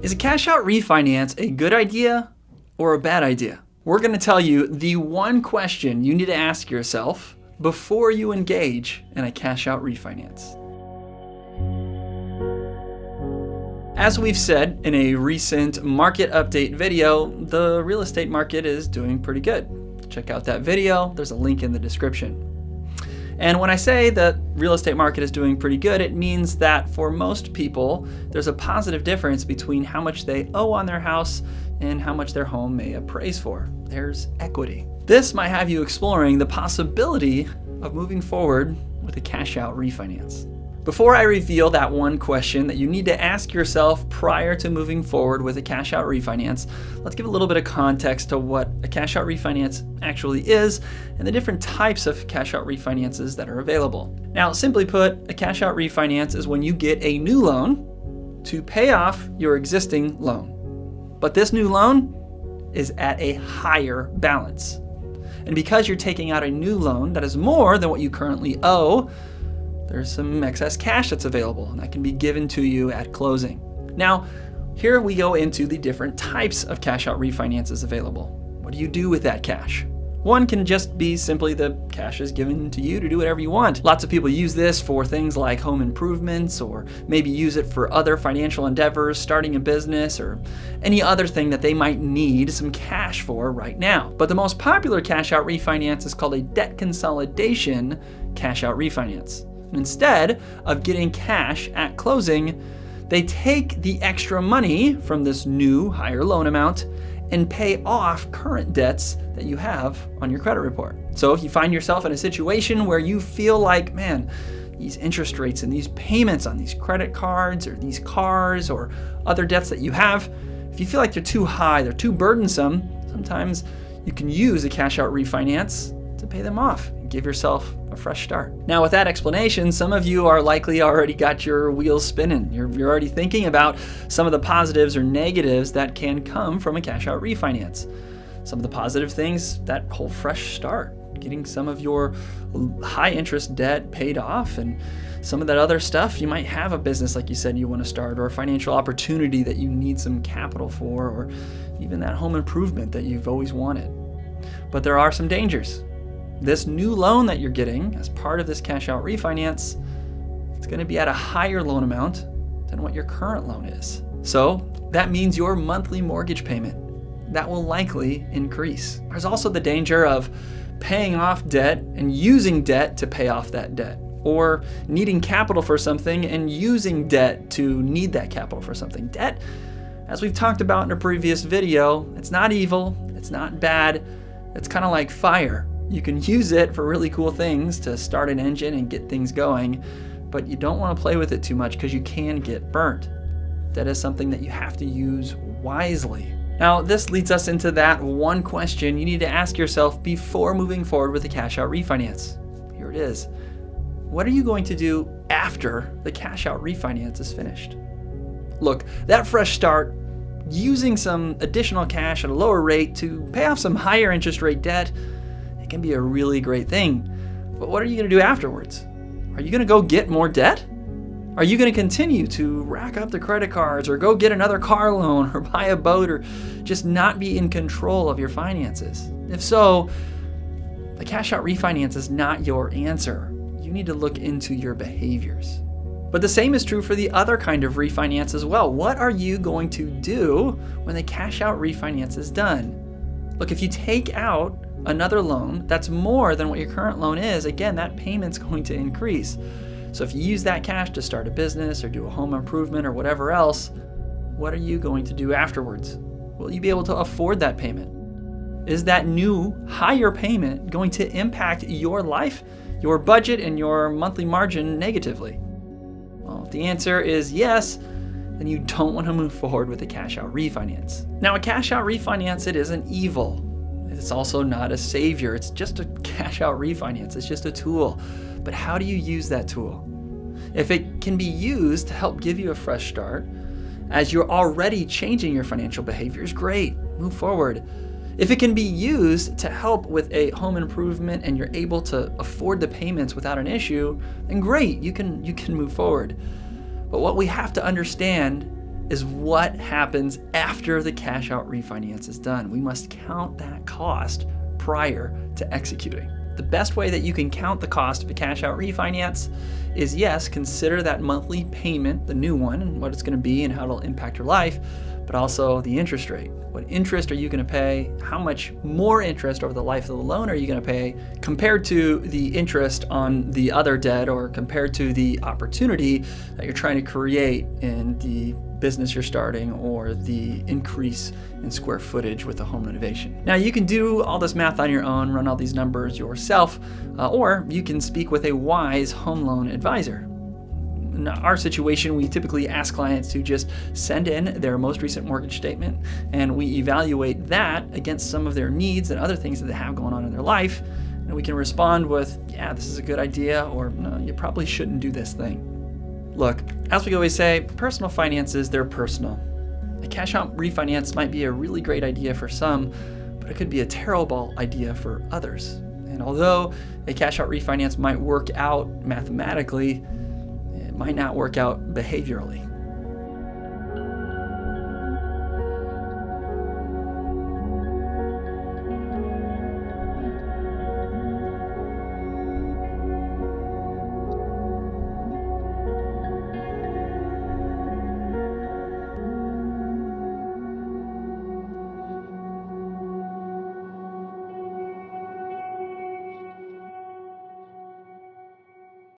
Is a cash out refinance a good idea or a bad idea? We're going to tell you the one question you need to ask yourself before you engage in a cash out refinance. As we've said in a recent market update video, the real estate market is doing pretty good. Check out that video. There's a link in the description. And when I say that real estate market is doing pretty good, it means that for most people, there's a positive difference between how much they owe on their house and how much their home may appraise for. There's equity. This might have you exploring the possibility of moving forward with a cash out refinance. Before I reveal that one question that you need to ask yourself prior to moving forward with a cash out refinance, let's give a little bit of context to what a cash out refinance actually is and the different types of cash out refinances that are available. Now, simply put, a cash out refinance is when you get a new loan to pay off your existing loan. But this new loan is at a higher balance. And because you're taking out a new loan that is more than what you currently owe, there's some excess cash that's available, and that can be given to you at closing. Now, here we go into the different types of cash out refinances available. What do you do with that cash? One can just be simply the cash is given to you to do whatever you want. Lots of people use this for things like home improvements, or maybe use it for other financial endeavors, starting a business, or any other thing that they might need some cash for right now. But the most popular cash out refinance is called a debt consolidation cash out refinance. Instead of getting cash at closing, they take the extra money from this new higher loan amount and pay off current debts that you have on your credit report. So if you find yourself in a situation where you feel like, man, these interest rates and these payments on these credit cards or these cars or other debts that you have, if you feel like they're too high, they're too burdensome, sometimes you can use a cash out refinance to pay them off and give yourself a fresh start. Now, with that explanation, some of you are likely already got your wheels spinning. You're already thinking about some of the positives or negatives that can come from a cash out refinance. Some of the positive things, that whole fresh start, getting some of your high interest debt paid off, and some of that other stuff. You might have a business like you said you want to start, or a financial opportunity that you need some capital for, or even that home improvement that you've always wanted. But there are some dangers. This new loan that you're getting as part of this cash out refinance, it's going to be at a higher loan amount than what your current loan is. So that means your monthly mortgage payment, that will likely increase. There's also the danger of paying off debt and using debt to pay off that debt, or needing capital for something and using debt to need that capital for something. Debt, as we've talked about in a previous video, it's not evil, it's not bad, it's kind of like fire. You can use it for really cool things to start an engine and get things going, but you don't want to play with it too much because you can get burnt. That is something that you have to use wisely. Now, this leads us into that one question you need to ask yourself before moving forward with a cash out refinance. Here it is. What are you going to do after the cash out refinance is finished? Look, that fresh start, using some additional cash at a lower rate to pay off some higher interest rate debt, can be a really great thing. But what are you going to do afterwards? Are you going to go get more debt? Are you going to continue to rack up the credit cards, or go get another car loan, or buy a boat, or just not be in control of your finances? If so, the cash out refinance is not your answer. You need to look into your behaviors. But the same is true for the other kind of refinance as well. What are you going to do when the cash out refinance is done? Look, if you take out another loan that's more than what your current loan is, again, that payment's going to increase. So if you use that cash to start a business or do a home improvement or whatever else, what are you going to do afterwards? Will you be able to afford that payment? Is that new higher payment going to impact your life, your budget, and your monthly margin negatively? Well, if the answer is yes, then you don't want to move forward with a cash out refinance. Now, a cash out refinance, it isn't evil. It's also not a savior. It's just a cash out refinance. It's just a tool. But how do you use that tool? If it can be used to help give you a fresh start, as you're already changing your financial behaviors, great, move forward. If it can be used to help with a home improvement and you're able to afford the payments without an issue, then great, you can move forward. But what we have to understand is what happens after the cash out refinance is done. We must count that cost prior to executing. The best way that you can count the cost of a cash out refinance is, yes, consider that monthly payment, the new one, and what it's going to be and how it'll impact your life, but also the interest rate. What interest are you going to pay? How much more interest over the life of the loan are you going to pay compared to the interest on the other debt, or compared to the opportunity that you're trying to create in the business you're starting, or the increase in square footage with the home renovation. Now, you can do all this math on your own, run all these numbers yourself, or you can speak with a wise home loan advisor. In our situation, we typically ask clients to just send in their most recent mortgage statement, and we evaluate that against some of their needs and other things that they have going on in their life, and we can respond with, yeah, this is a good idea, or no, you probably shouldn't do this thing. Look, as we always say, personal finances, they're personal. A cash out refinance might be a really great idea for some, but it could be a terrible idea for others. And although a cash out refinance might work out mathematically, it might not work out behaviorally.